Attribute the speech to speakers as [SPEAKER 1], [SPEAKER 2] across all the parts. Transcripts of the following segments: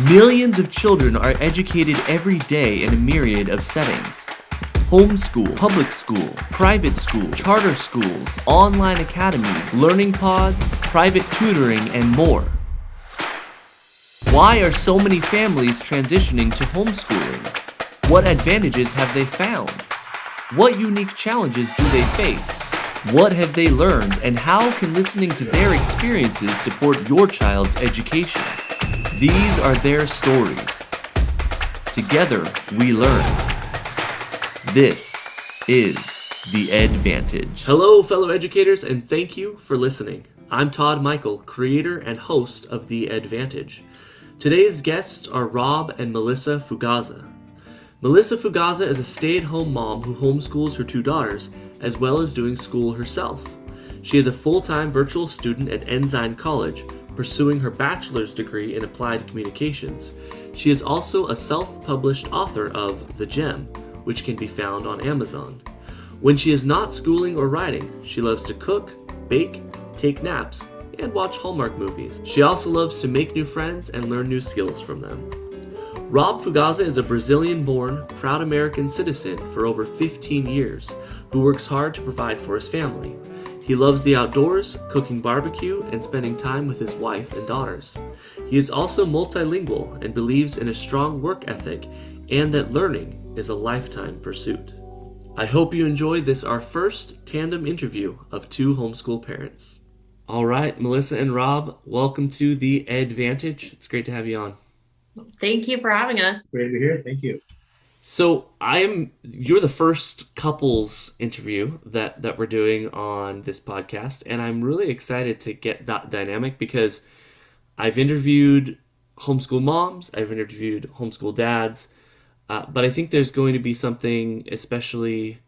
[SPEAKER 1] Millions of children are educated every day in a myriad of settings. Homeschool, public school, private school, charter schools, online academies, learning pods, private tutoring, and more. Why are so many families transitioning to homeschooling? What advantages have they found? What unique challenges do they face? What have they learned, and how can listening to their experiences support your child's education? These are their stories. Together, we learn. This is the Edvantage. Hello, fellow educators, and thank you for listening. I'm Todd Michael, creator and host of the Edvantage. Today's guests are Rob and Melissa Fugazza. Melissa Fugazza is a stay-at-home mom who homeschools her two daughters, as well as doing school herself. She is a full-time virtual student at Ensign College, pursuing her bachelor's degree in applied communications. She is also a self-published author of The Gem, which can be found on Amazon. When she is not schooling or writing, she loves to cook, bake, take naps, and watch Hallmark movies. She also loves to make new friends and learn new skills from them. Rob Fugazza is a Brazilian-born, proud American citizen for over 15 years, who works hard to provide for his family. He loves the outdoors, cooking barbecue, and spending time with his wife and daughters. He is also multilingual and believes in a strong work ethic and that learning is a lifetime pursuit. I hope you enjoyed this, our first tandem interview of two homeschool parents. All right, Melissa and Rob, welcome to the Edvantage. It's great to have you on.
[SPEAKER 2] Thank you for having us.
[SPEAKER 3] Great to be here. Thank you.
[SPEAKER 1] So you're the first couples interview that we're doing on this podcast, and I'm really excited to get that dynamic because I've interviewed homeschool moms, I've interviewed homeschool dads, but I think there's going to be something especially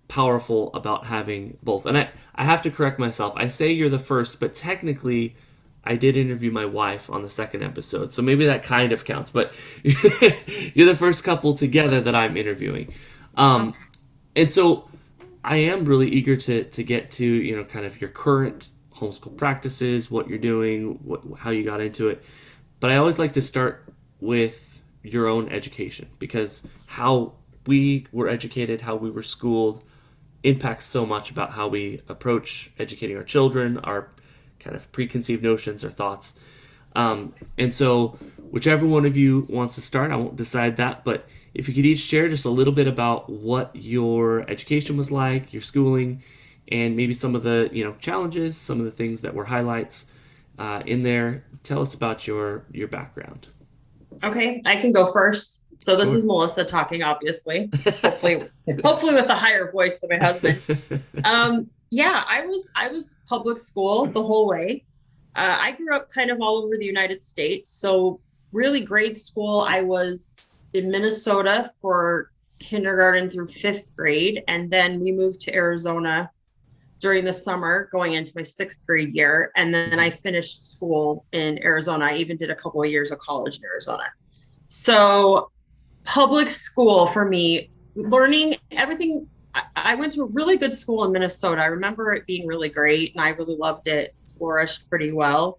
[SPEAKER 1] powerful about having both. And I have to correct myself. I say you're the first, but technically I did interview my wife on the second episode, so maybe that kind of counts, but you're the first couple together that I'm interviewing. And so I am really eager to get to, kind of your current homeschool practices, what you're doing, how you got into it. But I always like to start with your own education, because how we were educated, how we were schooled, impacts so much about how we approach educating our children, our kind of preconceived notions or thoughts. And so whichever one of you wants to start, I won't decide that, but if you could each share just a little bit about what your education was like, your schooling, and maybe some of the, challenges, some of the things that were highlights in there. Tell us about your background.
[SPEAKER 2] Okay, I can go first. So this is Melissa talking, obviously, hopefully with a higher voice than my husband. Yeah, I was public school the whole way. I grew up kind of all over the United States. So really grade school, I was in Minnesota for kindergarten through fifth grade. And then we moved to Arizona during the summer going into my sixth grade year. And then I finished school in Arizona. I even did a couple of years of college in Arizona. So public school for me, learning everything. I went to a really good school in Minnesota. I remember it being really great and I really loved it, flourished pretty well.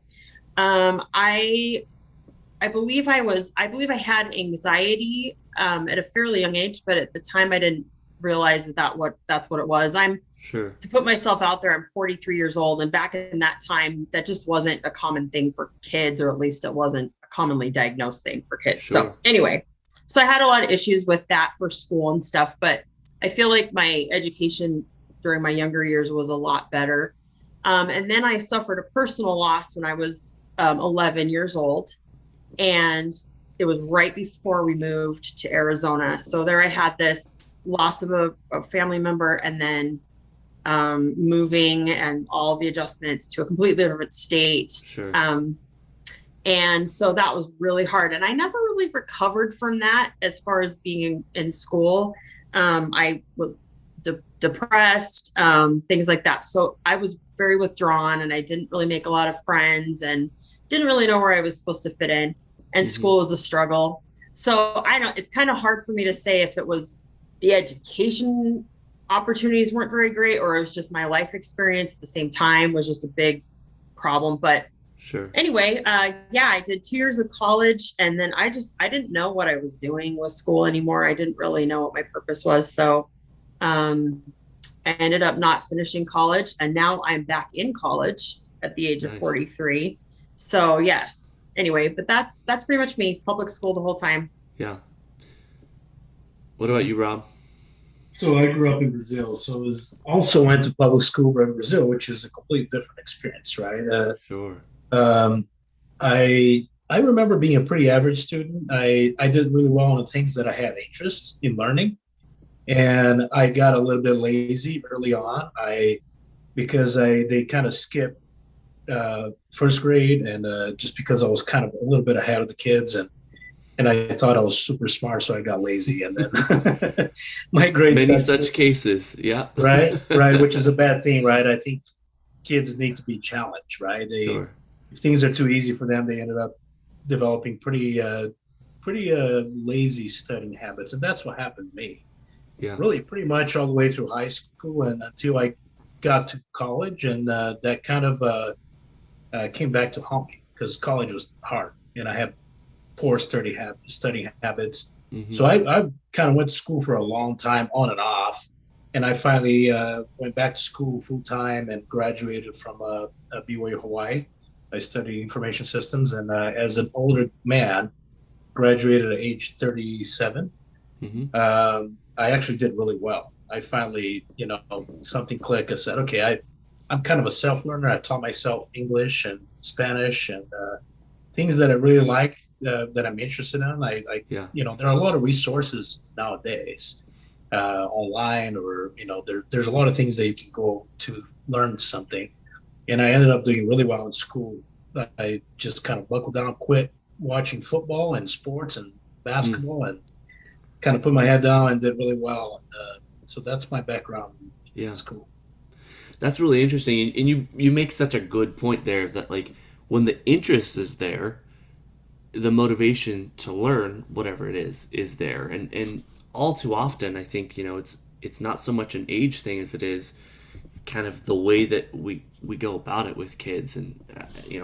[SPEAKER 2] I believe I had anxiety at a fairly young age, but at the time I didn't realize that's what it was. To put myself out there, I'm 43 years old. And back in that time, that just wasn't a common thing for kids, or at least it wasn't a commonly diagnosed thing for kids.
[SPEAKER 1] Sure.
[SPEAKER 2] So anyway, I had a lot of issues with that for school and stuff, but I feel like my education during my younger years was a lot better. And then I suffered a personal loss when I was 11 years old. And it was right before we moved to Arizona. So there I had this loss of a family member, and then moving and all the adjustments to a completely different state.
[SPEAKER 1] Sure.
[SPEAKER 2] And so that was really hard. And I never really recovered from that as far as being in school. I was depressed, things like that. So I was very withdrawn and I didn't really make a lot of friends and didn't really know where I was supposed to fit in. And school was a struggle. So it's kind of hard for me to say if it was the education opportunities weren't very great or it was just my life experience at the same time was just a big problem. But
[SPEAKER 1] Sure.
[SPEAKER 2] Anyway, yeah, I did 2 years of college, and then I didn't know what I was doing with school anymore. I didn't really know what my purpose was. So um, I ended up not finishing college, and now I'm back in college at the age of
[SPEAKER 1] Nice.
[SPEAKER 2] 43. So yes. Anyway, but that's pretty much me. Public school the whole time.
[SPEAKER 1] Yeah. What about you, Rob?
[SPEAKER 3] So I grew up in Brazil, so I was also went to public school in Brazil, which is a complete different experience, right?
[SPEAKER 1] Sure.
[SPEAKER 3] Um, I remember being a pretty average student. I did really well in things that I had interest in learning, and I got a little bit lazy early on. Because they kind of skipped first grade, and just because I was kind of a little bit ahead of the kids, and I thought I was super smart, so I got lazy, and then my grades
[SPEAKER 1] Many
[SPEAKER 3] started,
[SPEAKER 1] such cases. Yeah.
[SPEAKER 3] right, which is a bad thing, right? I think kids need to be challenged, right?
[SPEAKER 1] Sure.
[SPEAKER 3] If things are too easy for them, they ended up developing pretty lazy studying habits, and that's what happened to me.
[SPEAKER 1] Yeah.
[SPEAKER 3] Really, pretty much all the way through high school and until I got to college, and that kind of came back to haunt me because college was hard, and I had poor studying habits.
[SPEAKER 1] Mm-hmm.
[SPEAKER 3] So I kind of went to school for a long time, on and off, and I finally went back to school full time and graduated from BYU Hawaii. I studied information systems, and as an older man, graduated at age 37.
[SPEAKER 1] Mm-hmm.
[SPEAKER 3] I actually did really well. I finally, something clicked. I said, okay, I'm kind of a self-learner. I taught myself English and Spanish and things that I really like, that I'm interested in.
[SPEAKER 1] Yeah.
[SPEAKER 3] There are a lot of resources nowadays online, or, there's a lot of things that you can go to learn something. And I ended up doing really well in school. I just kind of buckled down, quit watching football and sports and basketball, and kind of put my head down and did really well. So that's my background in school.
[SPEAKER 1] That's really interesting. And you make such a good point there that, like, when the interest is there, the motivation to learn whatever it is there. And all too often, I think, it's not so much an age thing as it is kind of the way that we go about it with kids. And,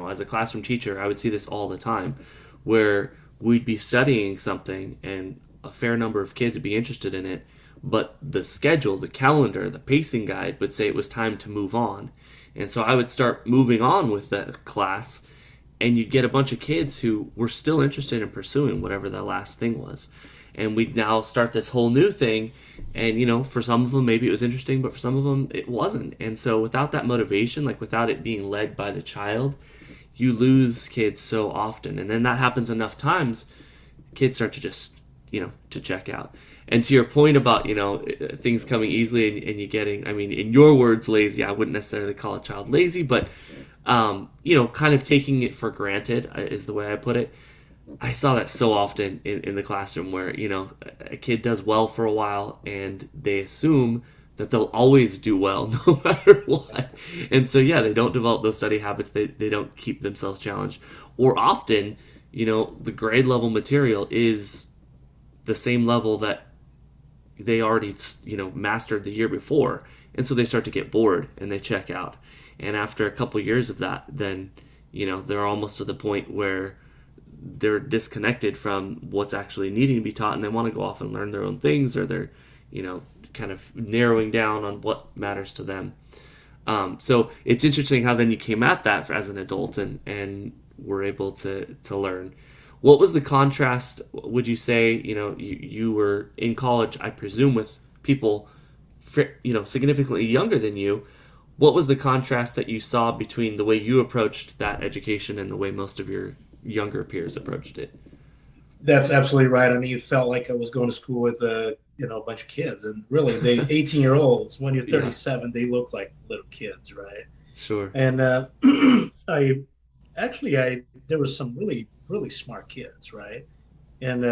[SPEAKER 1] as a classroom teacher, I would see this all the time, where we'd be studying something and a fair number of kids would be interested in it, but the schedule, the calendar, the pacing guide would say it was time to move on. And so I would start moving on with the class, and you'd get a bunch of kids who were still interested in pursuing whatever the last thing was. And we'd now start this whole new thing, and for some of them maybe it was interesting, but for some of them it wasn't. And so without that motivation, like without it being led by the child, you lose kids so often. And then that happens enough times, kids start to just to check out. And to your point about things coming easily and you getting, I mean, in your words, lazy, I wouldn't necessarily call a child lazy, but kind of taking it for granted is the way I put it. I saw that so often in the classroom where a kid does well for a while and they assume that they'll always do well no matter what. And so they don't develop those study habits. They don't keep themselves challenged. Or often, the grade level material is the same level that they already mastered the year before, and so they start to get bored and they check out. And after a couple years of that, then they're almost to the point where they're disconnected from what's actually needing to be taught, and they want to go off and learn their own things, or they're kind of narrowing down on what matters to them. So it's interesting how then you came at that as an adult and were able to learn. What was the contrast, would you say, you were in college, I presume, with people, significantly younger than you. What was the contrast that you saw between the way you approached that education and the way most of your younger peers approached it?
[SPEAKER 3] That's absolutely right. I mean, it felt like I was going to school with a bunch of kids, and really, they 18-year-olds. When you're 37, they look like little kids, right?
[SPEAKER 1] Sure.
[SPEAKER 3] And there was some really, really smart kids, right? And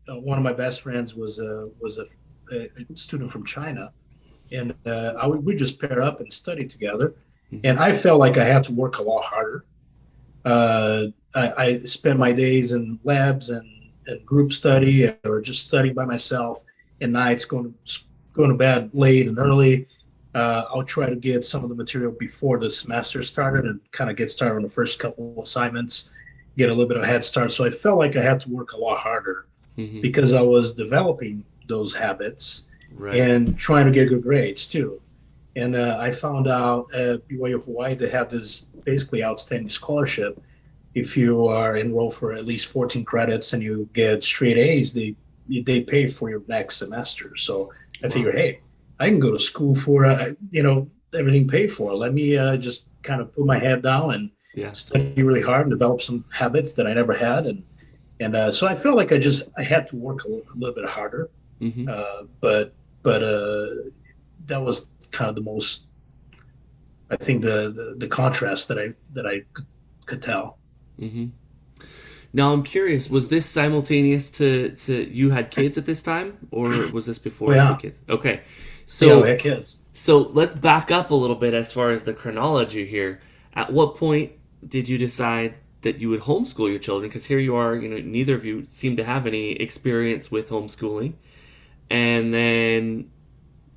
[SPEAKER 3] one of my best friends was a student from China, and we just pair up and study together. Mm-hmm. And I felt like I had to work a lot harder. I spent my days in labs and group study, or just studying by myself, and nights going to bed late and early. I'll try to get some of the material before the semester started and kind of get started on the first couple of assignments, get a little bit of a head start. So I felt like I had to work a lot harder
[SPEAKER 1] Mm-hmm.
[SPEAKER 3] because I was developing those habits
[SPEAKER 1] Right.
[SPEAKER 3] and trying to get good grades too. And I found out at BYU of Hawaii they have this basically outstanding scholarship. If you are enrolled for at least 14 credits and you get straight A's, they pay for your next semester. So I
[SPEAKER 1] Wow.
[SPEAKER 3] figured, hey, I can go to school for everything paid for. Let me just kind of put my head down and
[SPEAKER 1] Yeah.
[SPEAKER 3] study really hard and develop some habits that I never had. And so I felt like I had to work a little bit harder.
[SPEAKER 1] Mm-hmm.
[SPEAKER 3] But that was kind of the most, I think, the contrast that I could tell.
[SPEAKER 1] Mm-hmm. Now I'm curious, was this simultaneous to you had kids at this time, or was this before
[SPEAKER 3] Oh
[SPEAKER 1] you
[SPEAKER 3] yeah,
[SPEAKER 1] had kids? Okay.
[SPEAKER 3] yeah,
[SPEAKER 1] So
[SPEAKER 3] we had kids.
[SPEAKER 1] so let's back up a little bit as far as the chronology here. At what point did you decide that you would homeschool your children? Because here you are, neither of you seem to have any experience with homeschooling. And then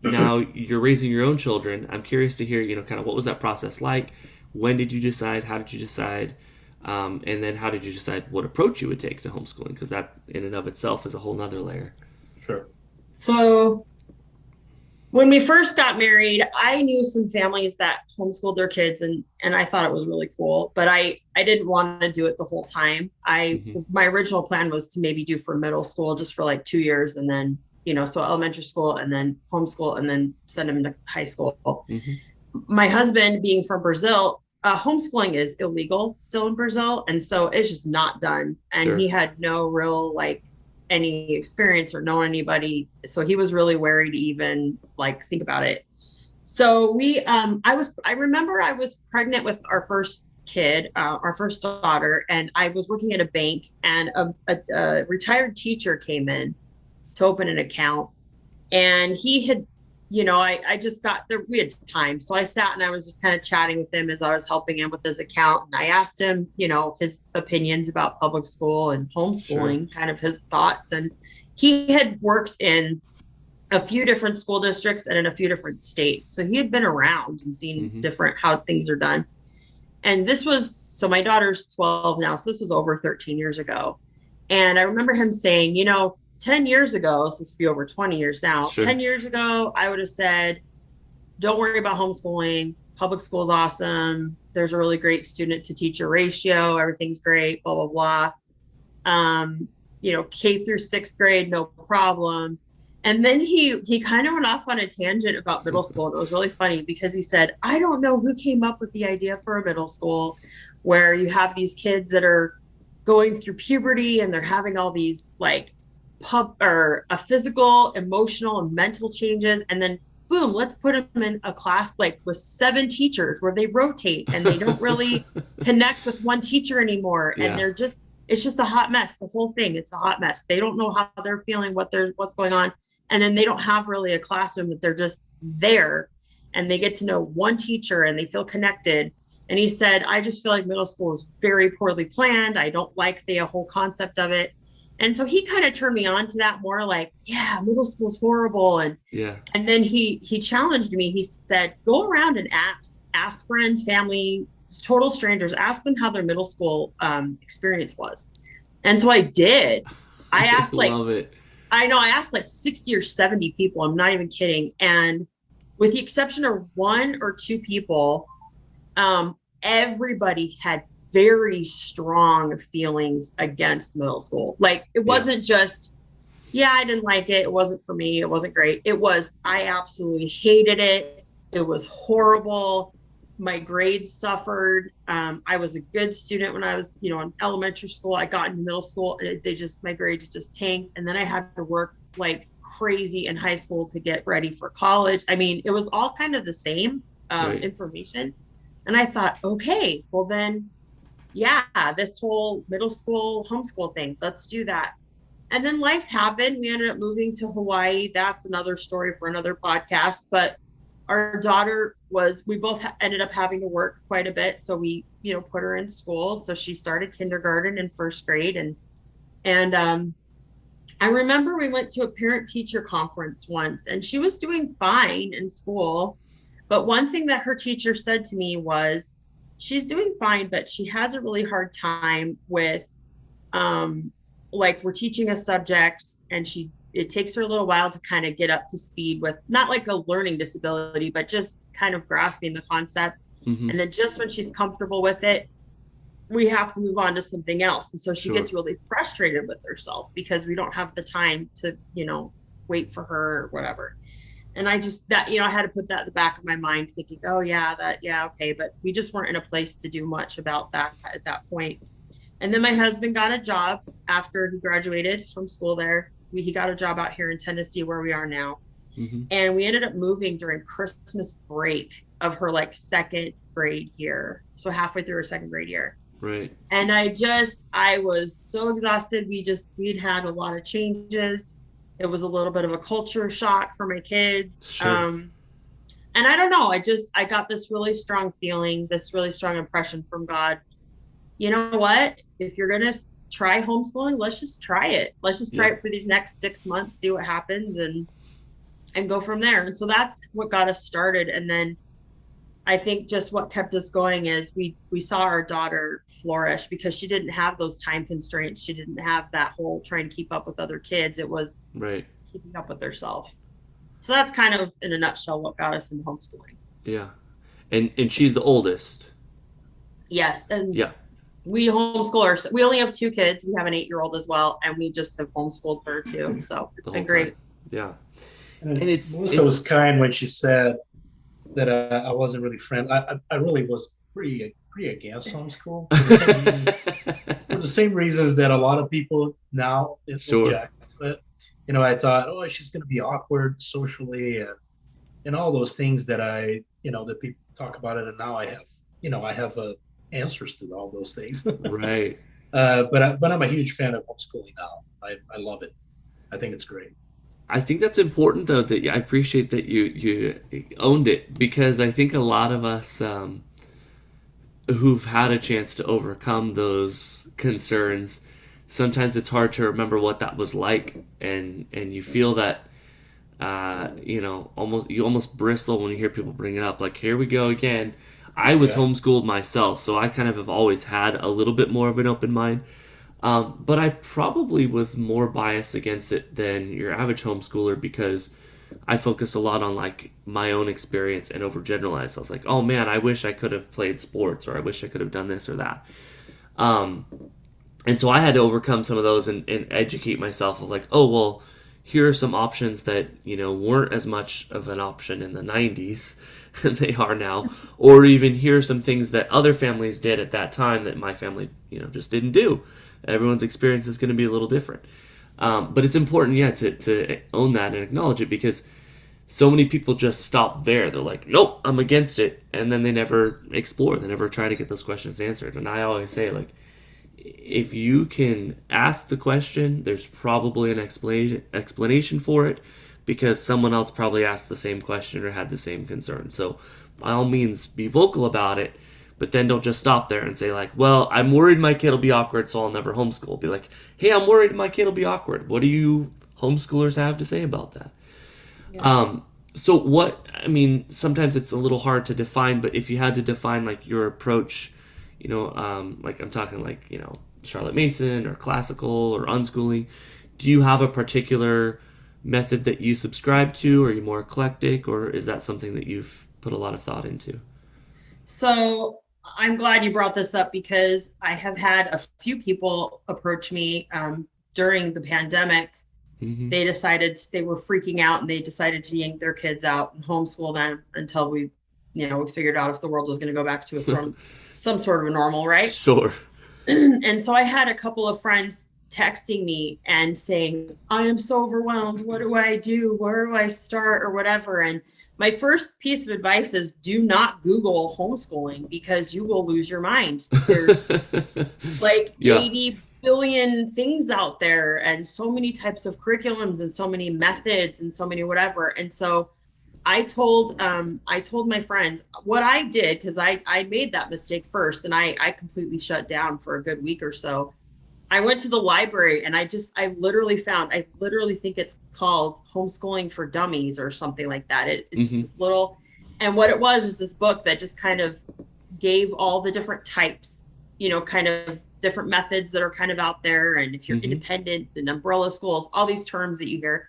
[SPEAKER 1] now you're raising your own children. I'm curious to hear, kind of what was that process like? When did you decide? How did you decide? And then how did you decide what approach you would take to homeschooling? Because that in and of itself is a whole nother layer.
[SPEAKER 3] Sure.
[SPEAKER 2] So when we first got married, I knew some families that homeschooled their kids, and I thought it was really cool, but I didn't want to do it the whole time.
[SPEAKER 1] Mm-hmm.
[SPEAKER 2] My original plan was to maybe do for middle school just for like 2 years, and then, so elementary school and then homeschool and then send them to high school.
[SPEAKER 1] Mm-hmm.
[SPEAKER 2] My husband, being from Brazil, homeschooling is illegal still in Brazil. And so it's just not done. And
[SPEAKER 1] Sure.
[SPEAKER 2] he had no real any experience or know anybody. So he was really wary to even think about it. So I remember I was pregnant with our first kid, our first daughter, and I was working at a bank, and a retired teacher came in to open an account, and he had, I just got there, we had time. So I sat and I was just kind of chatting with him as I was helping him with his account. And I asked him, his opinions about public school and homeschooling, kind of his thoughts. And he had worked in a few different school districts and in a few different states. So he had been around and seen different how things are done. And so my daughter's 12 now. So this was over 13 years ago. And I remember him saying, 10 years ago, so this would be over 20 years now,
[SPEAKER 1] Sure.
[SPEAKER 2] 10 years ago, I would have said, don't worry about homeschooling. Public school's awesome. There's a really great student to teacher ratio. Everything's great, blah, blah, blah. K through sixth grade, no problem. And then he kind of went off on a tangent about middle school. And it was really funny because he said, I don't know who came up with the idea for a middle school where you have these kids that are going through puberty and they're having all these physical, emotional, and mental changes, and then boom, let's put them in a class with 7 teachers where they rotate and they don't really connect with one teacher anymore.
[SPEAKER 1] Yeah.
[SPEAKER 2] And it's just a hot mess. The whole thing, it's a hot mess. They don't know how they're feeling, what's going on. And then they don't have really a classroom, that they're just there and they get to know one teacher and they feel connected. And he said, I just feel like middle school is very poorly planned. I don't like the whole concept of it. And so he kind of turned me on to that more yeah, middle school's horrible. And then he challenged me. He said, go around and ask friends, family, total strangers, ask them how their middle school experience was. And so I did. I asked
[SPEAKER 1] love it.
[SPEAKER 2] I asked 60 or 70 people. I'm not even kidding. And with the exception of 1 or 2 people, everybody had very strong feelings against middle school. It wasn't just, I didn't like it. It wasn't for me. It wasn't great. It was, I absolutely hated it. It was horrible. My grades suffered. I was a good student when I was, in elementary school. I got into middle school and my grades just tanked. And then I had to work like crazy in high school to get ready for college. I mean, it was all kind of the same information. And I thought, okay, well then, this whole middle school homeschool thing, let's do that. And then life happened. We ended up moving to Hawaii. That's another story for another podcast. But our daughter we both ended up having to work quite a bit. So we, put her in school. So she started kindergarten and first grade. And I remember we went to a parent teacher conference once and she was doing fine in school. But one thing that her teacher said to me was, she's doing fine, but she has a really hard time with, like, we're teaching a subject and it takes her a little while to kind of get up to speed with, not like a learning disability, but just kind of grasping the concept.
[SPEAKER 1] Mm-hmm.
[SPEAKER 2] And then just when she's comfortable with it, we have to move on to something else. And so she
[SPEAKER 1] Sure.
[SPEAKER 2] gets really frustrated with herself because we don't have the time to, wait for her or whatever. And I just, I had to put that in the back of my mind thinking, oh yeah, okay. But we just weren't in a place to do much about that at that point. And then my husband got a job after he graduated from school there. He got a job out here in Tennessee where we are now.
[SPEAKER 1] Mm-hmm.
[SPEAKER 2] And we ended up moving during Christmas break of her like second grade year. So halfway through her second grade year.
[SPEAKER 1] Right.
[SPEAKER 2] And I was so exhausted. We'd had a lot of changes. It was a little bit of a culture shock for my kids.
[SPEAKER 1] Sure.
[SPEAKER 2] And I don't know, I got this really strong feeling, this really strong impression from God. You know what? If you're going to try homeschooling, let's just try it. Let's just try it for these next 6 months, see what happens and go from there. And so that's what got us started. And then I think just what kept us going is we saw our daughter flourish because she didn't have those time constraints. She didn't have that whole trying to keep up with other kids. It was
[SPEAKER 1] right.
[SPEAKER 2] keeping up with herself. So that's kind of in a nutshell what got us into homeschooling.
[SPEAKER 1] Yeah. And she's the oldest.
[SPEAKER 2] Yes. And
[SPEAKER 1] yeah.
[SPEAKER 2] We homeschool we only have 2 kids. We have an 8-year-old as well. And we just have homeschooled her too. So it's been great.
[SPEAKER 1] Time. Yeah.
[SPEAKER 3] And Melissa was kind when she said that I wasn't really friendly. I really was pretty against homeschool for the same reasons that a lot of people now object to it. I thought, oh, she's going to be awkward socially and all those things that that people talk about it. And now I have answers to all those things.
[SPEAKER 1] Right.
[SPEAKER 3] But I'm a huge fan of homeschooling now. I love it. I think it's great.
[SPEAKER 1] I think that's important, though, that I appreciate that you owned it, because I think a lot of us who've had a chance to overcome those concerns, sometimes it's hard to remember what that was like, and you feel that you almost bristle when you hear people bring it up, like, here we go again. I was homeschooled myself, so I kind of have always had a little bit more of an open mind. But I probably was more biased against it than your average homeschooler because I focused a lot on like my own experience and overgeneralized. I was like, oh man, I wish I could have played sports, or I wish I could have done this or that. And so I had to overcome some of those and educate myself of like, oh, well, here are some options that, weren't as much of an option in the 90s than they are now. Or even here are some things that other families did at that time that my family, just didn't do. Everyone's experience is going to be a little different. But it's important, to own that and acknowledge it, because so many people just stop there. They're like, nope, I'm against it. And then they never explore. They never try to get those questions answered. And I always say, like, if you can ask the question, there's probably an explanation for it, because someone else probably asked the same question or had the same concern. So by all means, be vocal about it. But then don't just stop there and say, like, well, I'm worried my kid will be awkward, so I'll never homeschool. Be like, hey, I'm worried my kid will be awkward. What do you homeschoolers have to say about that? Yeah. Sometimes it's a little hard to define, but if you had to define, like, your approach, like I'm talking like, Charlotte Mason or classical or unschooling, do you have a particular method that you subscribe to? Are you more eclectic, or is that something that you've put a lot of thought into?
[SPEAKER 2] So I'm glad you brought this up, because I have had a few people approach me during the pandemic. Mm-hmm. They were freaking out, and they decided to yank their kids out and homeschool them until we figured out if the world was going to go back to some sort of a normal, right?
[SPEAKER 1] Sure.
[SPEAKER 2] And so I had a couple of friends texting me and saying, I am so overwhelmed. What do I do? Where do I start, or whatever? And my first piece of advice is, do not Google homeschooling, because you will lose your mind. There's like 80 billion things out there, and so many types of curriculums, and so many methods, and so many whatever. And so I told my friends what I did, because I made that mistake first, and I completely shut down for a good week or so. I went to the library, and I literally think it's called Homeschooling for Dummies or something like that. It's just this little, And what it was is this book that just kind of gave all the different types, kind of different methods that are kind of out there. And if you're independent and umbrella schools, all these terms that you hear.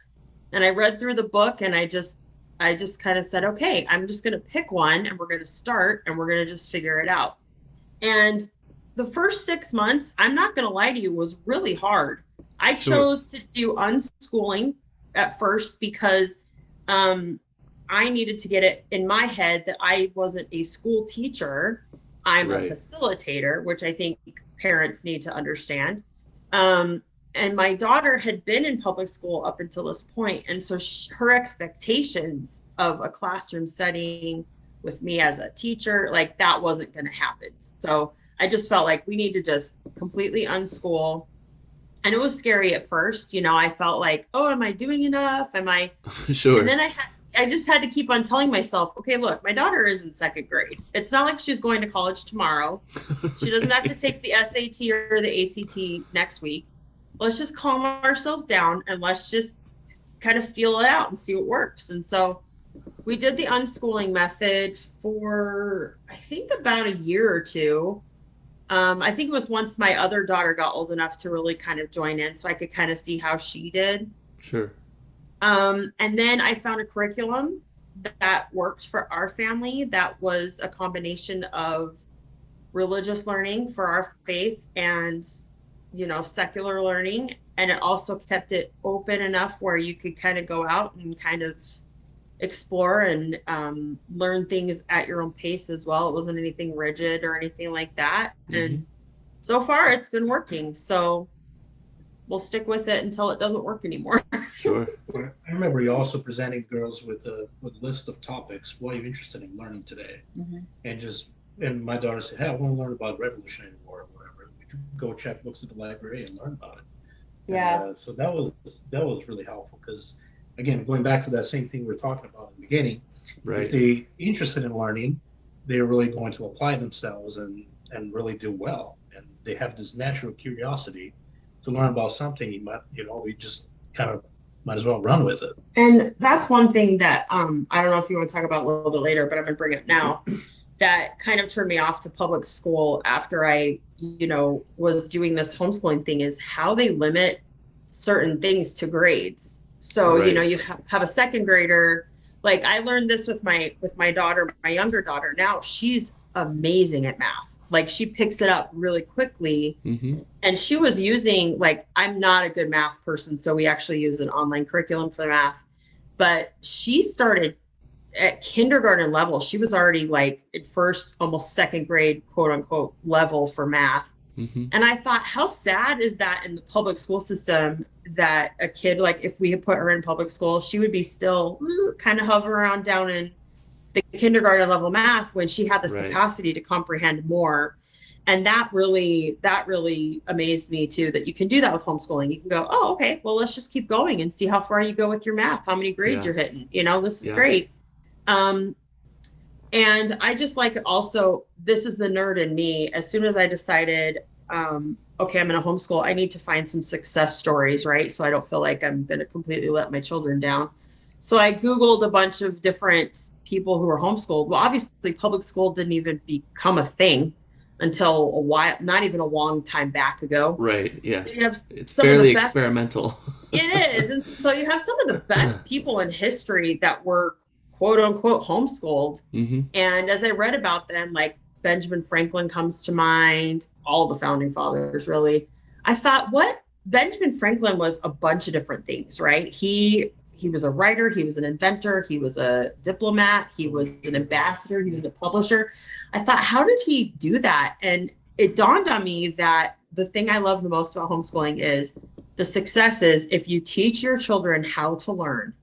[SPEAKER 2] And I read through the book and I just kind of said, okay, I'm just going to pick one and we're going to start and we're going to just figure it out. And the first 6 months, I'm not going to lie to you, was really hard. I chose to do unschooling at first because I needed to get it in my head that I wasn't a school teacher. I'm a facilitator, which I think parents need to understand. And my daughter had been in public school up until this point. And so her expectations of a classroom setting with me as a teacher, like that wasn't going to happen. So I just felt like we need to just completely unschool. And it was scary at first. I felt like, oh, am I doing enough? Am I?
[SPEAKER 1] Sure.
[SPEAKER 2] And then I just had to keep on telling myself, okay, look, my daughter is in 2nd grade. It's not like she's going to college tomorrow. She doesn't have to take the SAT or the ACT next week. Let's just calm ourselves down and let's just kind of feel it out and see what works. And so we did the unschooling method for, I think, about a year or two. I think it was once my other daughter got old enough to really kind of join in so I could kind of see how she did.
[SPEAKER 1] Sure.
[SPEAKER 2] And then I found a curriculum that worked for our family that was a combination of religious learning for our faith and, secular learning. And it also kept it open enough where you could kind of go out and kind of explore and learn things at your own pace as well. It wasn't anything rigid or anything like that. And so far it's been working. So we'll stick with it until it doesn't work anymore.
[SPEAKER 1] Sure.
[SPEAKER 3] I remember you also presenting girls with a list of topics. What are you interested in learning today? And my daughter said, hey, I want to learn about Revolutionary War or whatever. We could go check books at the library and learn about it.
[SPEAKER 2] Yeah.
[SPEAKER 3] So that was really helpful because, again, going back to that same thing we were talking about in the beginning, if they're interested in learning, they're really going to apply themselves and really do well. And they have this natural curiosity to learn about something. We just kind of might as well run with it.
[SPEAKER 2] And that's one thing that I don't know if you want to talk about a little bit later, but I'm going to bring it now. That kind of turned me off to public school after I, was doing this homeschooling thing is how they limit certain things to grades. So, you have a 2nd grader. Like I learned this with my daughter, my younger daughter. Now she's amazing at math. Like she picks it up really quickly. And she was using, like, I'm not a good math person. So we actually use an online curriculum for math, but she started at kindergarten level. She was already like at first, almost 2nd grade, quote unquote, level for math. And I thought, how sad is that in the public school system that a kid, like if we had put her in public school, she would be still kind of hover around down in the kindergarten level math when she had this capacity to comprehend more. And that really amazed me too, that you can do that with homeschooling. You can go, oh, okay, well, let's just keep going and see how far you go with your math, how many grades you're hitting. This is great. And I just like also, this is the nerd in me. As soon as I decided, okay, I'm going to homeschool, I need to find some success stories, right? So I don't feel like I'm going to completely let my children down. So I Googled a bunch of different people who were homeschooled. Well, obviously public school didn't even become a thing until a while, not even a long time back ago.
[SPEAKER 1] Right. Yeah.
[SPEAKER 2] It's
[SPEAKER 1] fairly experimental.
[SPEAKER 2] It is. And so you have some of the best people in history that were quote unquote homeschooled. And as I read about them, like Benjamin Franklin comes to mind, all the founding fathers, really. I thought, what? Benjamin Franklin was a bunch of different things, right? He was a writer, he was an inventor, he was a diplomat, he was an ambassador, he was a publisher. I thought, how did he do that? And it dawned on me that the thing I love the most about homeschooling is the success is if you teach your children how to learn,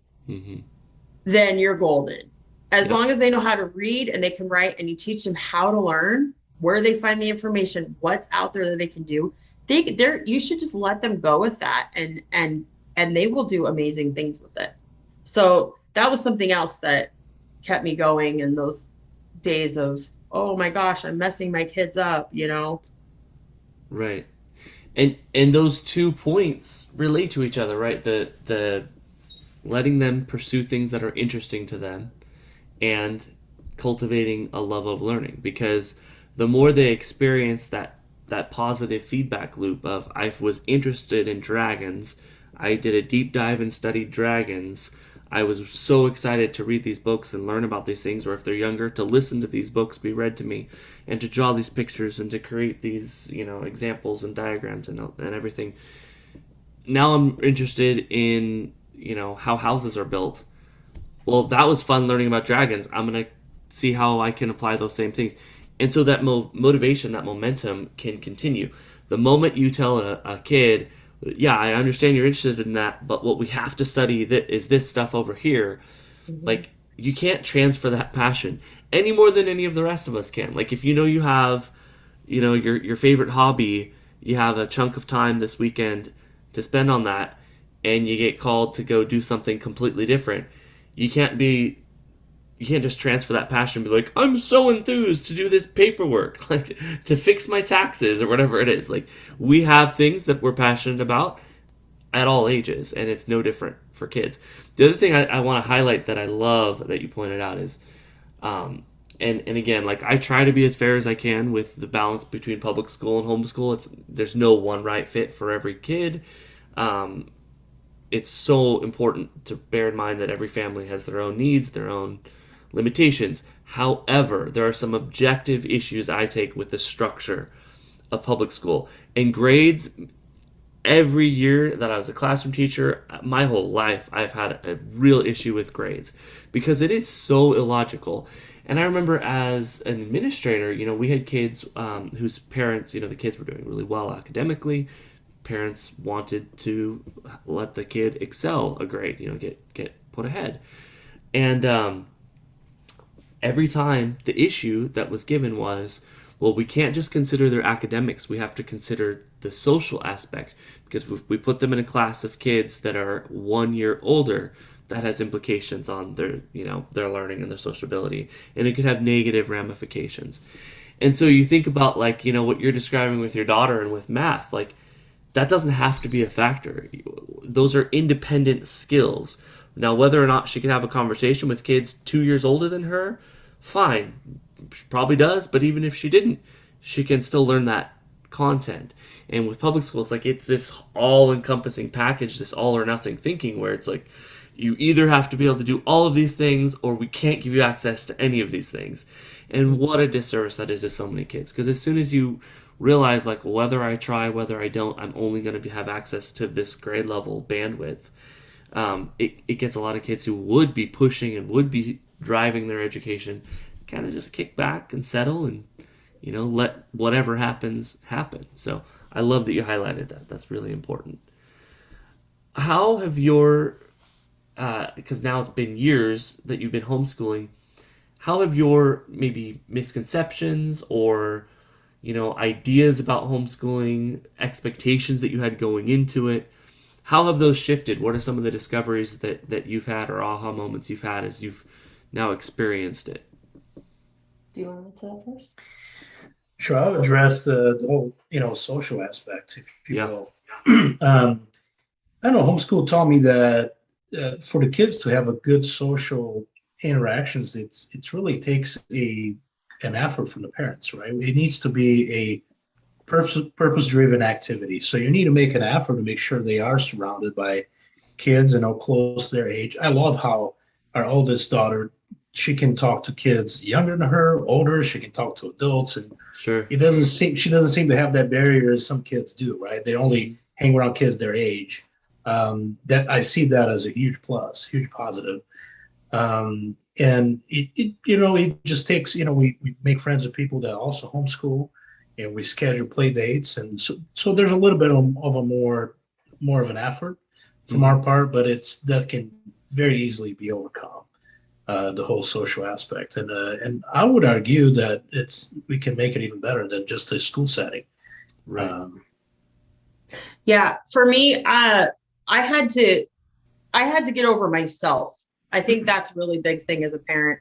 [SPEAKER 2] then you're golden. As long as they know how to read and they can write and you teach them how to learn, where they find the information, what's out there that they can do, you should just let them go with that and they will do amazing things with it. So that was something else that kept me going in those days of, oh my gosh, I'm messing my kids up,
[SPEAKER 1] Right. And those 2 points relate to each other, right? The letting them pursue things that are interesting to them and cultivating a love of learning, because the more they experience that positive feedback loop of I was interested in dragons, I did a deep dive and studied dragons, I was so excited to read these books and learn about these things, or if they're younger, to listen to these books be read to me, and to draw these pictures and to create these, examples and diagrams and everything. Now I'm interested in, how houses are built. Well, that was fun learning about dragons. I'm going to see how I can apply those same things. And so that motivation, that momentum can continue. The moment you tell a kid, yeah, I understand you're interested in that, but what we have to study is this stuff over here. Like, you can't transfer that passion any more than any of the rest of us can. Like, if you have, your favorite hobby, you have a chunk of time this weekend to spend on that, and you get called to go do something completely different. You can't just transfer that passion and be like, I'm so enthused to do this paperwork, like to fix my taxes or whatever it is. Like, we have things that we're passionate about at all ages, and it's no different for kids. The other thing I want to highlight that I love that you pointed out is, and again, like, I try to be as fair as I can with the balance between public school and homeschool. There's no one right fit for every kid. It's so important to bear in mind that every family has their own needs, their own limitations. However, there are some objective issues I take with the structure of public school. And grades, every year that I was a classroom teacher, my whole life, I've had a real issue with grades because it is so illogical. And I remember as an administrator, we had kids whose parents, the kids were doing really well academically. Parents wanted to let the kid excel a grade, get put ahead. And every time the issue that was given was, well, we can't just consider their academics. We have to consider the social aspect, because if we put them in a class of kids that are 1 year older, that has implications on their learning and their sociability, and it could have negative ramifications. And so you think about, like, what you're describing with your daughter and with math, like, that doesn't have to be a factor. Those are independent skills. Now, whether or not she can have a conversation with kids 2 years older than her, fine. She probably does, but even if she didn't, she can still learn that content. And with public school, it's this all-encompassing package, this all-or-nothing thinking, where it's like, you either have to be able to do all of these things, or we can't give you access to any of these things. And what a disservice that is to so many kids. Because as soon as you realize, like, whether I try, whether I don't, I'm only going to have access to this grade level bandwidth, it gets a lot of kids who would be pushing and would be driving their education kind of just kick back and settle and, let whatever happens happen. So I love that you highlighted that. That's really important. How have your, because now it's been years that you've been homeschooling, how have your maybe misconceptions or, ideas about homeschooling, expectations that you had going into it, how have those shifted? What are some of the discoveries that you've had, or aha moments you've had as you've now experienced it?
[SPEAKER 2] Do you want to answer that first?
[SPEAKER 3] Sure, I'll address the whole, social aspect, if you will. I know homeschool taught me that for the kids to have a good social interactions, it really takes an effort from the parents, right? It needs to be a purpose-driven activity. So you need to make an effort to make sure they are surrounded by kids and how close their age. I love how our oldest daughter, she can talk to kids younger than her, older. She can talk to adults, and
[SPEAKER 1] Sure.
[SPEAKER 3] she doesn't seem to have that barrier as some kids do, right? They only hang around kids their age. That I see that as a huge plus, huge positive. And it just takes, we make friends with people that also homeschool, and we schedule play dates. And so there's a little bit of a more of an effort from our part, but that can very easily be overcome, the whole social aspect. And I would argue that we can make it even better than just a school setting.
[SPEAKER 1] Right.
[SPEAKER 2] Yeah, for me, I had to get over myself. I think that's a really big thing as a parent.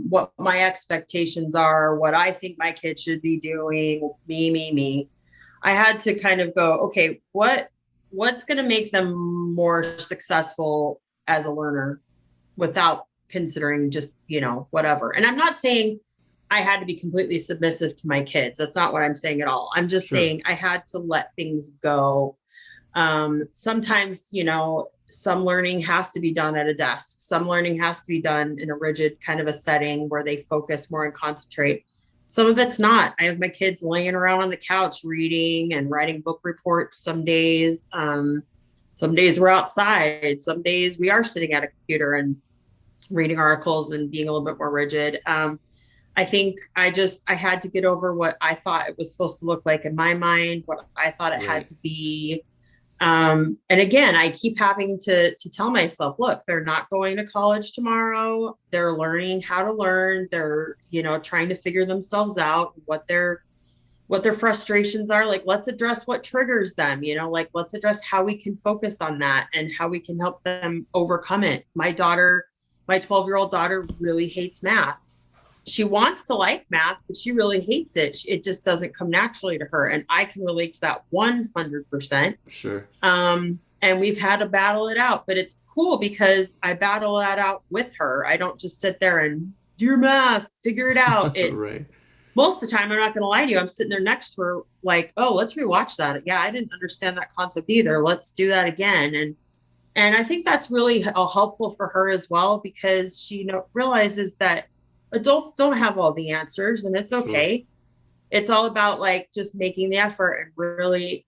[SPEAKER 2] What my expectations are, what I think my kid should be doing, me. I had to kind of go, okay, what's going to make them more successful as a learner without considering just, whatever. And I'm not saying I had to be completely submissive to my kids. That's not what I'm saying at all. I'm just saying I had to let things go. Sometimes, some learning has to be done at a desk. Some learning has to be done in a rigid kind of a setting where they focus more and concentrate. Some of it's not. I have my kids laying around on the couch reading and writing book reports some days. Some days we're outside. Some days we are sitting at a computer and reading articles and being a little bit more rigid. I think I had to get over what I thought it was supposed to look like in my mind, what I thought it had to be. And again, I keep having to tell myself, look, they're not going to college tomorrow. They're learning how to learn. They're, trying to figure themselves out, what their frustrations are. Like, let's address what triggers them, let's address how we can focus on that and how we can help them overcome it. My 12-year-old daughter really hates math. She wants to like math, but she really hates it. It just doesn't come naturally to her. And I can relate to that 100%.
[SPEAKER 1] Sure.
[SPEAKER 2] And we've had to battle it out, but it's cool because I battle that out with her. I don't just sit there and do your math, figure it out. It's
[SPEAKER 1] right.
[SPEAKER 2] Most of the time, I'm not going to lie to you, I'm sitting there next to her like, oh, let's rewatch that. Yeah, I didn't understand that concept either. Let's do that again. And I think that's really helpful for her as well, because she realizes that adults don't have all the answers, and it's okay. Sure. It's all about like just making the effort and really,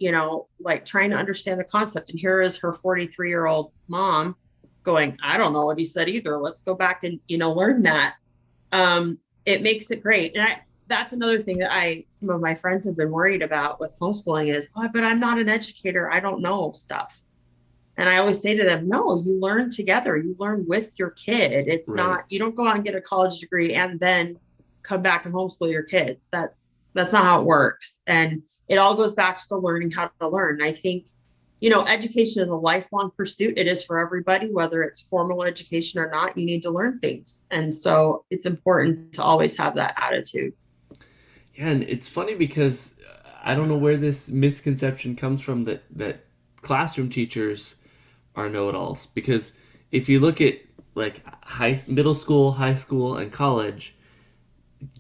[SPEAKER 2] like trying to understand the concept. And here is her 43-year-old mom going, I don't know what he said either. Let's go back and, learn that. It makes it great. And that's another thing that some of my friends have been worried about with homeschooling is, but I'm not an educator. I don't know stuff. And I always say to them, no, you learn together. You learn with your kid. It's not, you don't go out and get a college degree and then come back and homeschool your kids. That's not how it works. And it all goes back to learning how to learn. And I think, education is a lifelong pursuit. It is for everybody, whether it's formal education or not, you need to learn things. And so it's important to always have that attitude.
[SPEAKER 1] Yeah. And it's funny because I don't know where this misconception comes from that classroom teachers are know-it-alls, because if you look at like middle school, high school, and college,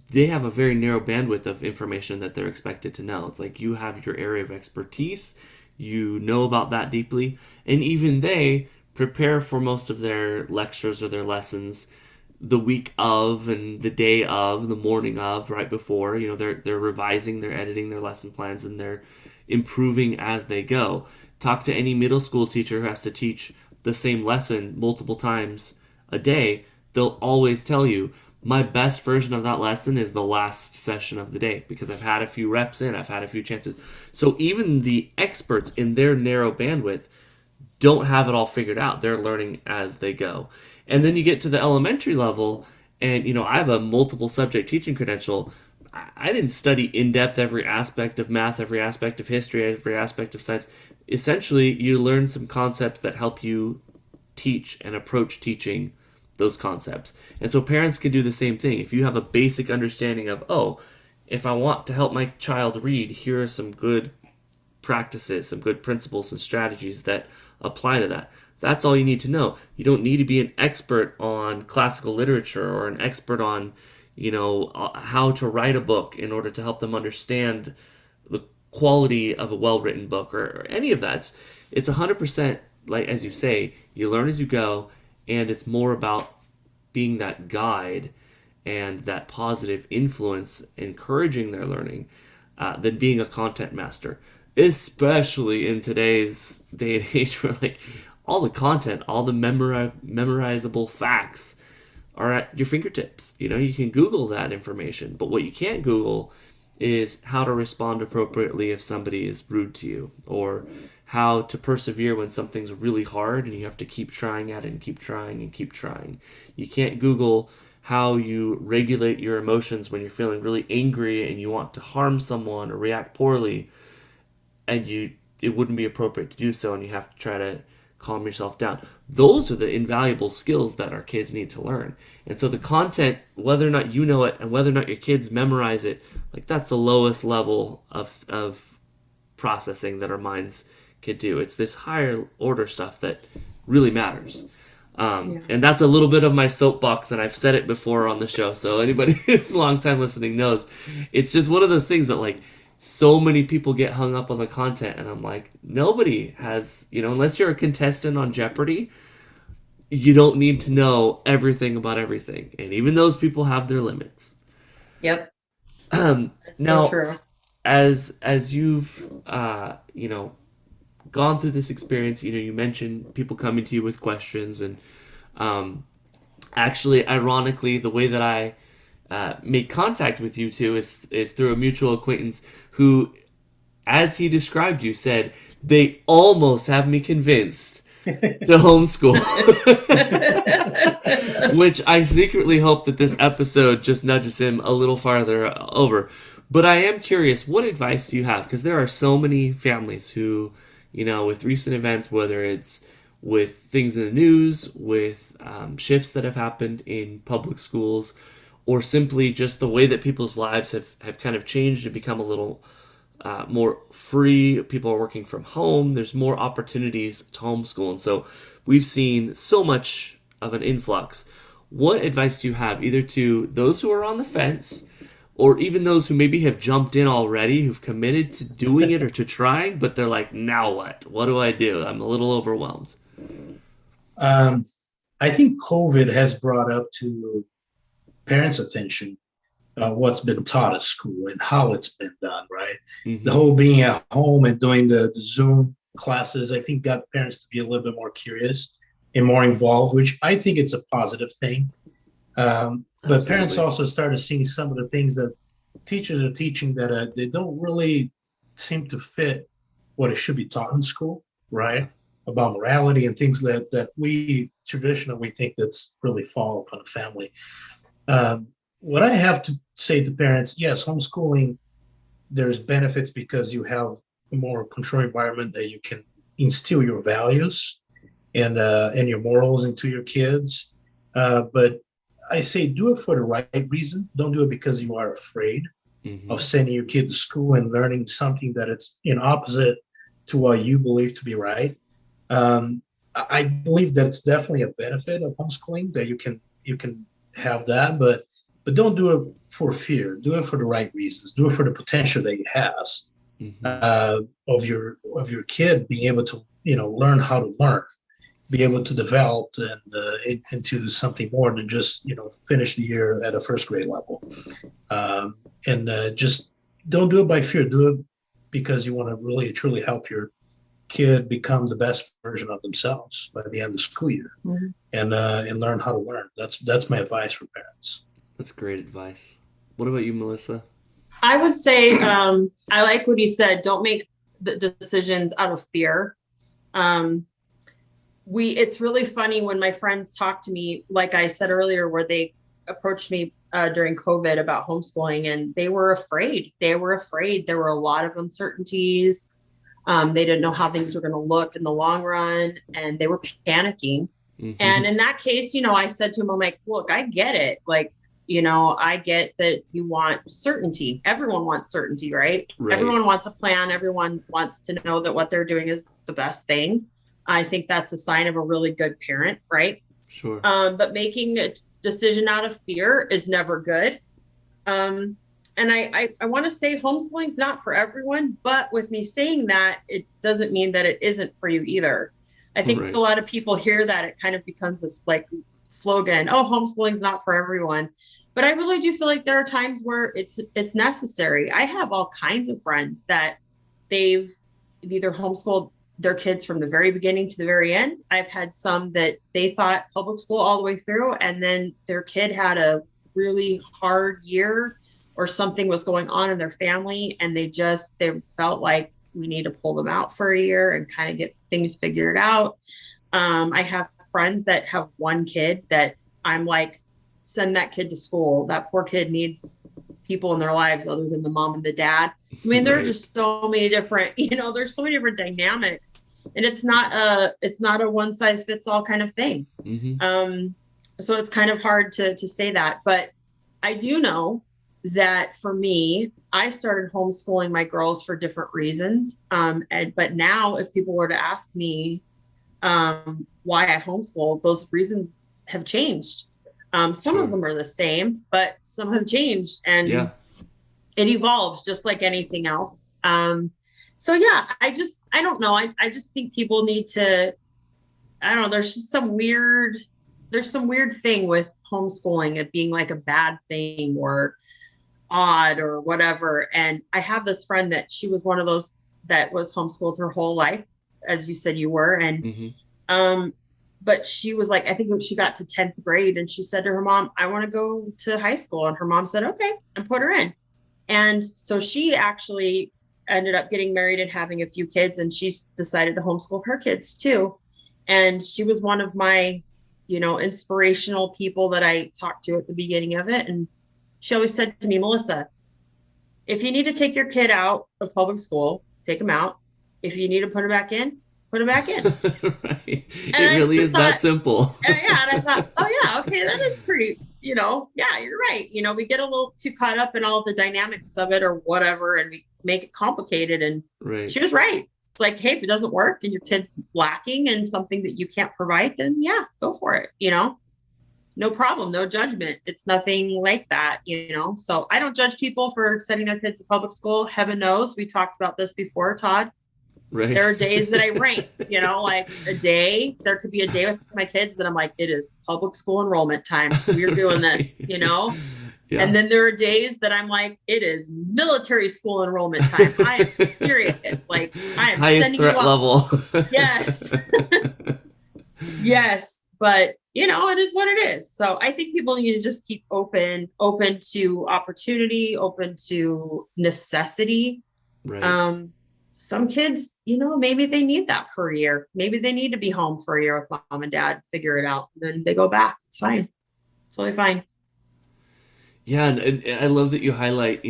[SPEAKER 1] they have a very narrow bandwidth of information that they're expected to know. It's like you have your area of expertise, you know about that deeply, and even they prepare for most of their lectures or their lessons the week of and the day of, the morning of, right before. They're revising, they're editing their lesson plans, and they're improving as they go. Talk to any middle school teacher who has to teach the same lesson multiple times a day. They'll always tell you, my best version of that lesson is the last session of the day, because I've had a few reps in, I've had a few chances. So even the experts in their narrow bandwidth don't have it all figured out. They're learning as they go. And then you get to the elementary level, and I have a multiple subject teaching credential. I didn't study in depth every aspect of math, every aspect of history, every aspect of science. Essentially, you learn some concepts that help you teach and approach teaching those concepts. And so parents can do the same thing. If you have a basic understanding of, if I want to help my child read, here are some good practices, some good principles and strategies that apply to that. That's all you need to know. You don't need to be an expert on classical literature or an expert on how to write a book in order to help them understand the quality of a well-written book or any of that. It's 100%, like as you say, you learn as you go, and it's more about being that guide and that positive influence, encouraging their learning, than being a content master, especially in today's day and age where like all the content, all the memorizable facts are at your fingertips. You can Google that information, but what you can't Google is how to respond appropriately if somebody is rude to you, or how to persevere when something's really hard and you have to keep trying at it and keep trying and keep trying. You can't Google how you regulate your emotions when you're feeling really angry and you want to harm someone or react poorly, and it wouldn't be appropriate to do so, and you have to try to calm yourself down. Those are the invaluable skills that our kids need to learn. And so the content, whether or not you know it and whether or not your kids memorize it, like that's the lowest level of processing that our minds can do. It's this higher order stuff that really matters. And that's a little bit of my soapbox, and I've said it before on the show, so anybody who's a long time listening knows. It's just one of those things that, like, so many people get hung up on the content, and I'm like, nobody has, unless you're a contestant on Jeopardy, you don't need to know everything about everything. And even those people have their limits.
[SPEAKER 2] Yep.
[SPEAKER 1] Now,
[SPEAKER 2] so true.
[SPEAKER 1] as you've, gone through this experience, you mentioned people coming to you with questions, and actually, ironically, the way that I made contact with you two is through a mutual acquaintance who, as he described you, said they almost have me convinced to homeschool. Which I secretly hope that this episode just nudges him a little farther over. But I am curious, what advice do you have? Because there are so many families who, with recent events, whether it's with things in the news, with shifts that have happened in public schools, or simply just the way that people's lives have kind of changed and become a little more free. People are working from home. There's more opportunities to homeschool. And so we've seen so much of an influx. What advice do you have either to those who are on the fence, or even those who maybe have jumped in already, who've committed to doing it or to trying, but they're like, now what? What do I do? I'm a little overwhelmed.
[SPEAKER 3] I think COVID has brought up to parents' attention what's been taught at school and how it's been done, right?
[SPEAKER 1] Mm-hmm.
[SPEAKER 3] The whole being at home and doing the Zoom classes, I think got parents to be a little bit more curious and more involved, which I think it's a positive thing. But parents also started seeing some of the things that teachers are teaching that they don't really seem to fit what it should be taught in school, right? About morality and things that we traditionally think that's really fall upon a family. What I have to say to parents, yes, homeschooling, there's benefits because you have a more controlled environment that you can instill your values and your morals into your kids. But I say do it for the right reason. Don't do it because you are afraid of sending your kid to school and learning something that it's in opposite to what you believe to be right. I believe that it's definitely a benefit of homeschooling that you can have that, but don't do it for fear. Do it for the right reasons. Do it for the potential that it has of your kid being able to learn how to learn, be able to develop and into something more than just finish the year at a first grade level. Just don't do it by fear. Do it because you want to really truly help your kid become the best version of themselves by the end of the school year, and learn how to learn. That's my advice for parents.
[SPEAKER 1] That's great advice. What about you, Melissa?
[SPEAKER 2] I would say I like what he said. Don't make the decisions out of fear. It's really funny when my friends talk to me, like I said earlier, where they approached me during COVID about homeschooling, and they were afraid. There were a lot of uncertainties. They didn't know how things were going to look in the long run, and they were panicking. And in that case, I said to them, I'm like, look, I get it. Like, I get that you want certainty. Everyone wants certainty, right? Everyone wants a plan. Everyone wants to know that what they're doing is the best thing. I think that's a sign of a really good parent, right?
[SPEAKER 1] Sure.
[SPEAKER 2] But making a decision out of fear is never good. And I want to say homeschooling is not for everyone, but with me saying that, it doesn't mean that it isn't for you either. I think a lot of people hear that, it kind of becomes this like slogan, oh, homeschooling is not for everyone. But I really do feel like there are times where it's necessary. I have all kinds of friends that they've either homeschooled their kids from the very beginning to the very end. I've had some that they thought public school all the way through, and then their kid had a really hard year or something was going on in their family, and they felt like we need to pull them out for a year and kind of get things figured out. I have friends that have one kid that I'm like, send that kid to school. That poor kid needs people in their lives other than the mom and the dad. I mean, there are just so many different, there's so many different dynamics, and it's not a one size fits all kind of thing. So it's kind of hard to say that, but I do know that for me, I started homeschooling my girls for different reasons. But now if people were to ask me, why I homeschool, those reasons have changed. Some of
[SPEAKER 1] Sure.
[SPEAKER 2] them are the same, but some have changed,
[SPEAKER 1] Yeah.
[SPEAKER 2] and it evolves just like anything else. So yeah, I don't know. I just think people need to, I don't know, there's some weird thing with homeschooling, it being like a bad thing or odd or whatever. And I have this friend that she was one of those that was homeschooled her whole life, as you said you were. And
[SPEAKER 1] Hmm.
[SPEAKER 2] um, but she was like, I think when she got to 10th grade and she said to her mom, I want to go to high school. And her mom said, okay, and put her in. And so she actually ended up getting married and having a few kids, and she decided to homeschool her kids too. And she was one of my, inspirational people that I talked to at the beginning of it. And she always said to me, Melissa, if you need to take your kid out of public school, take them out. If you need to put them back in, put them back in.
[SPEAKER 1] Right.
[SPEAKER 2] And
[SPEAKER 1] It
[SPEAKER 2] I
[SPEAKER 1] really
[SPEAKER 2] just
[SPEAKER 1] is that
[SPEAKER 2] thought,
[SPEAKER 1] simple.
[SPEAKER 2] yeah, and I thought, oh yeah, okay, that is pretty, yeah, you're right. We get a little too caught up in all the dynamics of it or whatever, and we make it complicated. And
[SPEAKER 1] Right.
[SPEAKER 2] she was right. It's like, hey, if it doesn't work and your kid's lacking in something that you can't provide, then yeah, go for it. No problem, no judgment. It's nothing like that. So I don't judge people for sending their kids to public school. Heaven knows, we talked about this before, Todd.
[SPEAKER 1] Right.
[SPEAKER 2] There are days that I rank, like there could be a day with my kids that I'm like, it is public school enrollment time. We're doing this.
[SPEAKER 1] Yeah.
[SPEAKER 2] And then there are days that I'm like, it is military school enrollment time. I am serious. Like, I am
[SPEAKER 1] Highest
[SPEAKER 2] sending
[SPEAKER 1] threat
[SPEAKER 2] you up.
[SPEAKER 1] level.
[SPEAKER 2] Yes. Yes. But it is what it is. So I think people need to just keep open to opportunity, open to necessity.
[SPEAKER 1] Right.
[SPEAKER 2] Some kids, maybe they need that for a year. Maybe they need to be home for a year with mom and dad, figure it out. Then they go back. It's fine. It's totally fine.
[SPEAKER 1] Yeah, and I love that you highlight,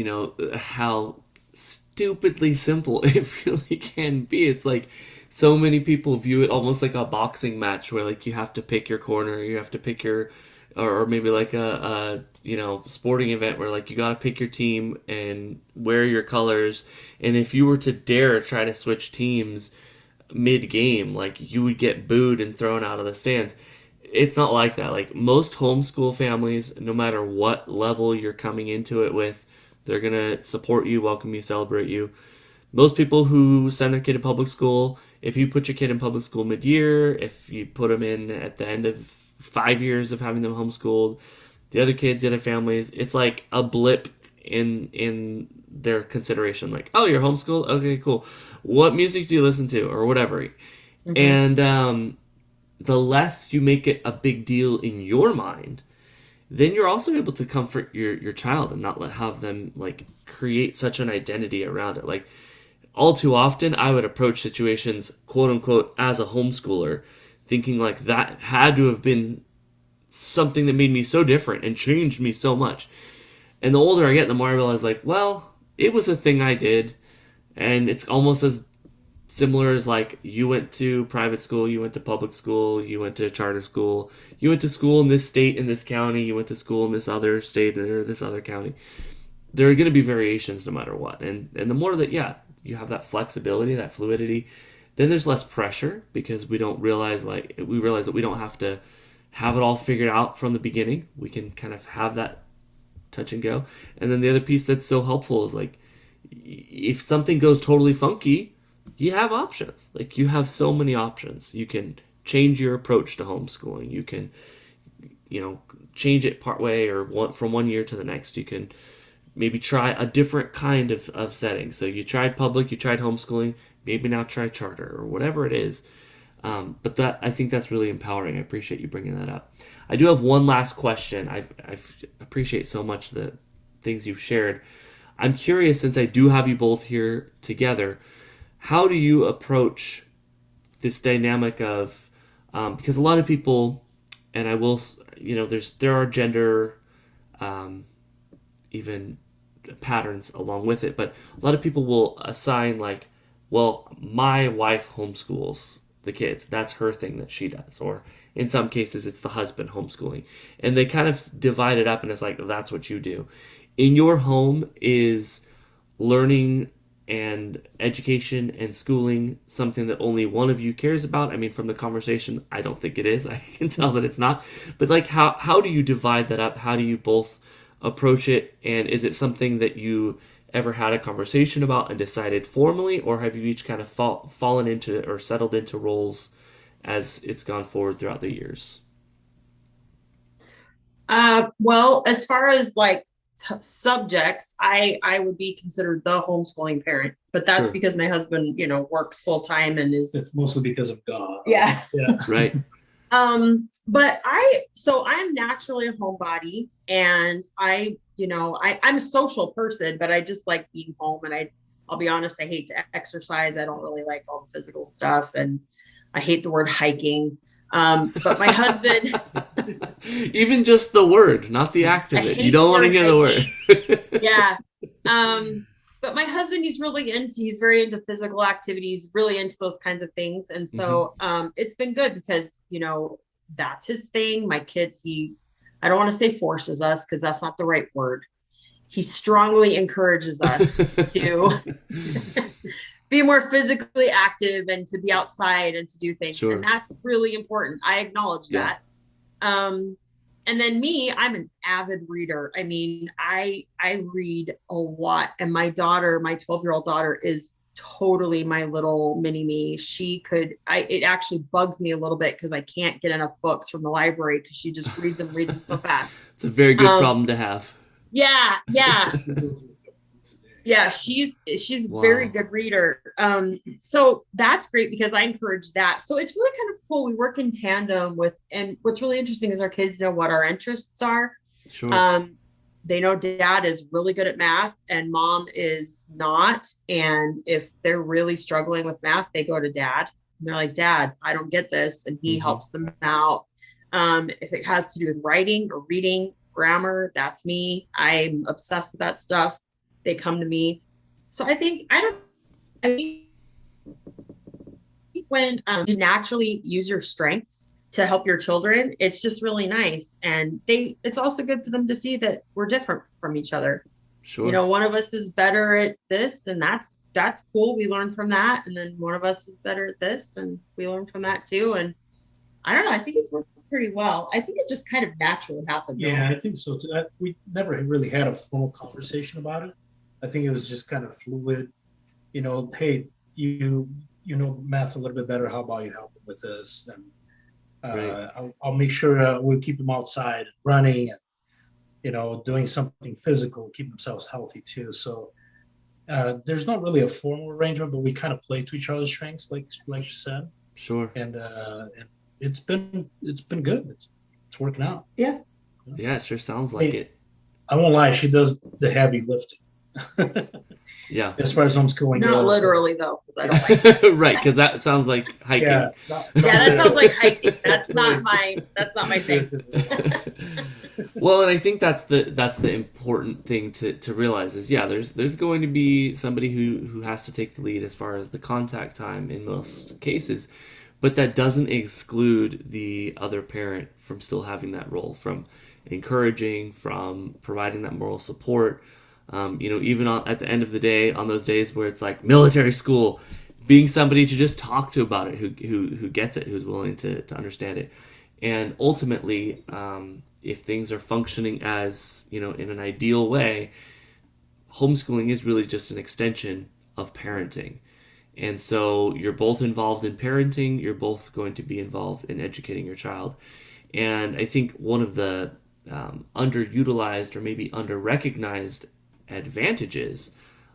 [SPEAKER 1] how stupidly simple it really can be. It's like so many people view it almost like a boxing match where like you have to pick your corner, you have to pick your, or maybe like a sporting event where like you got to pick your team and wear your colors. And if you were to dare try to switch teams mid game, like you would get booed and thrown out of the stands. It's not like that. Like most homeschool families, no matter what level you're coming into it with, they're gonna support you, welcome you, celebrate you. Most people who send their kid to public school, if you put your kid in public school mid-year, if you put them in at the end of 5 years of having them homeschooled, the other kids, the other families, it's like a blip in their consideration. Like, oh, you're homeschooled? Okay, cool. What music do you listen to, or whatever?
[SPEAKER 2] Mm-hmm.
[SPEAKER 1] And the less you make it a big deal in your mind, then you're also able to comfort your child and not have them like create such an identity around it. Like all too often, I would approach situations, quote unquote, as a homeschooler, thinking like that had to have been something that made me so different and changed me so much. And the older I get, the more I realize, like, well, it was a thing I did, and it's almost as similar as like you went to private school, you went to public school, you went to charter school, you went to school in this state, in this county, you went to school in this other state or this other county. There are going to be variations no matter what. And the more that, yeah, you have that flexibility, that fluidity, then there's less pressure because we realize that we don't have to have it all figured out from the beginning. We can kind of have that touch and go. And then the other piece that's so helpful is like if something goes totally funky, you have options. Like you have so many options. You can change your approach to homeschooling. You can, change it part way or from 1 year to the next. You can maybe try a different kind of setting. So you tried public, you tried homeschooling, maybe now try charter or whatever it is. But that I think that's really empowering. I appreciate you bringing that up. I do have one last question. I appreciate so much the things you've shared. I'm curious, since I do have you both here together, how do you approach this dynamic of because a lot of people, and I will, there are gender even patterns along with it, but a lot of people will assign like, well, my wife homeschools the kids. That's her thing that she does. Or in some cases, it's the husband homeschooling. And they kind of divide it up and it's like, that's what you do. In your home, is learning and education and schooling something that only one of you cares about? I mean, from the conversation, I don't think it is. I can tell that it's not. But like, how do you divide that up? How do you both approach it? And is it something that you ever had a conversation about and decided formally, or have you each kind of fallen into or settled into roles as it's gone forward throughout the years?
[SPEAKER 2] Well, as far as like subjects, I would be considered the homeschooling parent, but that's
[SPEAKER 1] Sure.
[SPEAKER 2] because my husband, works full time and is,
[SPEAKER 3] It's mostly because of God.
[SPEAKER 2] yeah.
[SPEAKER 3] Yeah.
[SPEAKER 1] Right.
[SPEAKER 2] But I'm naturally a homebody, and I'm a social person, but I just like being home, and I'll be honest, I hate to exercise. I don't really like all the physical stuff, and I hate the word hiking. But my husband,
[SPEAKER 1] Even just the word, not the act of
[SPEAKER 2] I
[SPEAKER 1] it.
[SPEAKER 2] hate
[SPEAKER 1] You don't want to
[SPEAKER 2] the
[SPEAKER 1] hear the
[SPEAKER 2] word
[SPEAKER 1] word.
[SPEAKER 2] yeah. But my husband, he's very into physical activities, really into those kinds of things. And so, it's been good because, that's his thing. My kids, I don't want to say forces us, because that's not the right word. He strongly encourages us to be more physically active and to be outside and to do things.
[SPEAKER 1] Sure.
[SPEAKER 2] And that's really important. I acknowledge
[SPEAKER 1] Yeah.
[SPEAKER 2] that. And then me, I'm an avid reader. I mean, I read a lot. And my 12-year-old daughter is totally my little mini me. It actually bugs me a little bit because I can't get enough books from the library because she just reads them so fast.
[SPEAKER 1] It's a very good problem to have.
[SPEAKER 2] Yeah. Yeah, she's a very good reader. So that's great because I encourage that. So it's really kind of cool. We work in tandem and what's really interesting is our kids know what our interests are.
[SPEAKER 1] Sure.
[SPEAKER 2] They know dad is really good at math and mom is not. And if they're really struggling with math, they go to dad. And they're like, Dad, I don't get this. And he helps them out. If it has to do with writing or reading, grammar, that's me. I'm obsessed with that stuff. They come to me. So I think when you naturally use your strengths to help your children, it's just really nice. And it's also good for them to see that we're different from each other.
[SPEAKER 1] Sure.
[SPEAKER 2] One of us is better at this, and that's cool. We learn from that. And then one of us is better at this, and we learn from that too. And I don't know, I think it's worked pretty well. I think it just kind of naturally happened.
[SPEAKER 3] Yeah, I think so too. We never really had a formal conversation about it. I think it was just kind of fluid. Hey, you know math a little bit better. How about you help him with this? And
[SPEAKER 1] Right.
[SPEAKER 3] I'll make sure we'll keep him outside running and doing something physical, keep themselves healthy too. So there's not really a formal arrangement, but we kind of play to each other's strengths, like you said.
[SPEAKER 1] Sure.
[SPEAKER 3] And it's been good. It's working out.
[SPEAKER 2] Yeah.
[SPEAKER 1] Yeah, it sure sounds like it.
[SPEAKER 3] I won't lie, she does the heavy lifting.
[SPEAKER 1] Yeah.
[SPEAKER 3] As far as homeschooling
[SPEAKER 2] Not
[SPEAKER 3] goes.
[SPEAKER 2] literally though, because I don't like it.
[SPEAKER 1] Right, because that sounds like hiking.
[SPEAKER 3] Yeah,
[SPEAKER 2] That sounds like hiking. That's not my thing.
[SPEAKER 1] Well, and I think that's the important thing to realize is, yeah, there's going to be somebody who has to take the lead as far as the contact time in most cases, but that doesn't exclude the other parent from still having that role, from encouraging, from providing that moral support. Even at the end of the day, on those days where it's like military school, being somebody to just talk to about it, who gets it, who's willing to understand it. And ultimately, if things are functioning as, in an ideal way, homeschooling is really just an extension of parenting. And so you're both involved in parenting, you're both going to be involved in educating your child. And I think one of the underutilized or maybe under-recognized advantages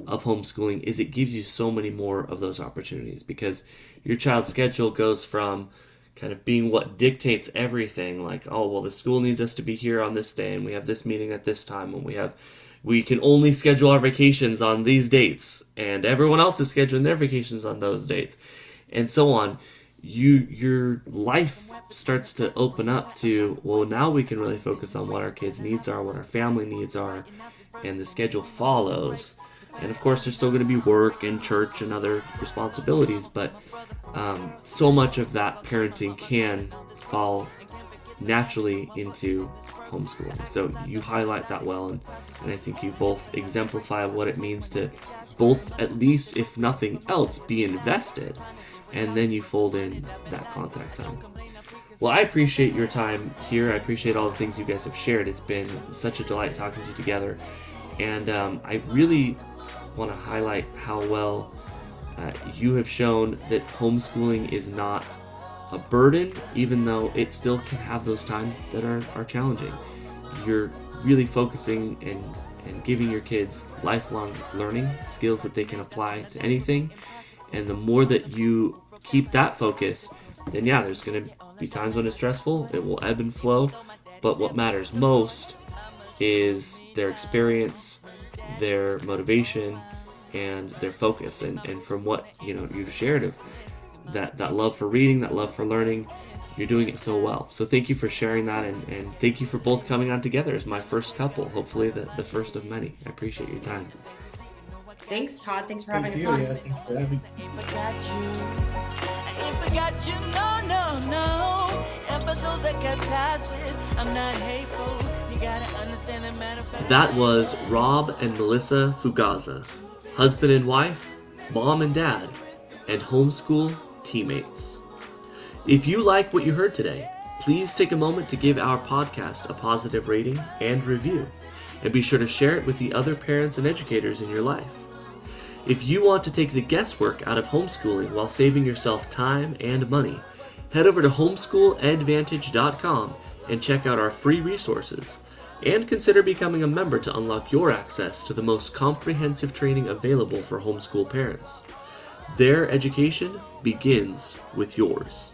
[SPEAKER 1] of homeschooling is it gives you so many more of those opportunities, because your child's schedule goes from kind of being what dictates everything, like, oh, well, the school needs us to be here on this day, and we have this meeting at this time, and we can only schedule our vacations on these dates, and everyone else is scheduling their vacations on those dates, and so on. Your life starts to open up to, well, now we can really focus on what our kids' needs are, what our family needs are, and the schedule follows. And of course, there's still going to be work and church and other responsibilities, but so much of that parenting can fall naturally into homeschooling. So you highlight that well, and I think you both exemplify what it means to both, at least if nothing else, be invested, and then you fold in that contact time. Well, I appreciate your time here. I appreciate all the things you guys have shared. It's been such a delight talking to you together, and I really want to highlight how well you have shown that homeschooling is not a burden, even though it still can have those times that are challenging. You're really focusing and giving your kids lifelong learning skills that they can apply to anything. And the more that you keep that focus, then yeah, there's going to be times when it's stressful. It will ebb and flow. But what matters most is their experience, their motivation, and their focus. And from what you've shared of that love for reading, that love for learning, you're doing it so well. So thank you for sharing that, and thank you for both coming on together as my first couple, hopefully the first of many. I appreciate your time.
[SPEAKER 2] Thanks, Todd. Thanks for having us
[SPEAKER 3] you.
[SPEAKER 2] on.
[SPEAKER 3] Yeah, thanks for having me.
[SPEAKER 1] That was Rob and Melissa Fugazza, husband and wife, mom and dad, and homeschool teammates. If you like what you heard today, please take a moment to give our podcast a positive rating and review, and be sure to share it with the other parents and educators in your life. If you want to take the guesswork out of homeschooling while saving yourself time and money, head over to HomeschoolEdvantage.com and check out our free resources, and consider becoming a member to unlock your access to the most comprehensive training available for homeschool parents. Their education begins with yours.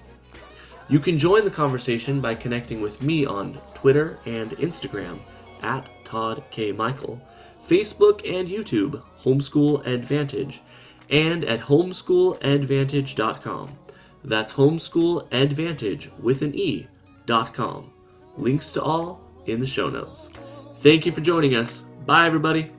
[SPEAKER 1] You can join the conversation by connecting with me on Twitter and Instagram at Todd K. Michael, Facebook and YouTube, Homeschool Edvantage, and at HomeschoolEdvantage.com. That's HomeschoolEdvantage with an E.com. Links to all in the show notes. Thank you for joining us. Bye, everybody.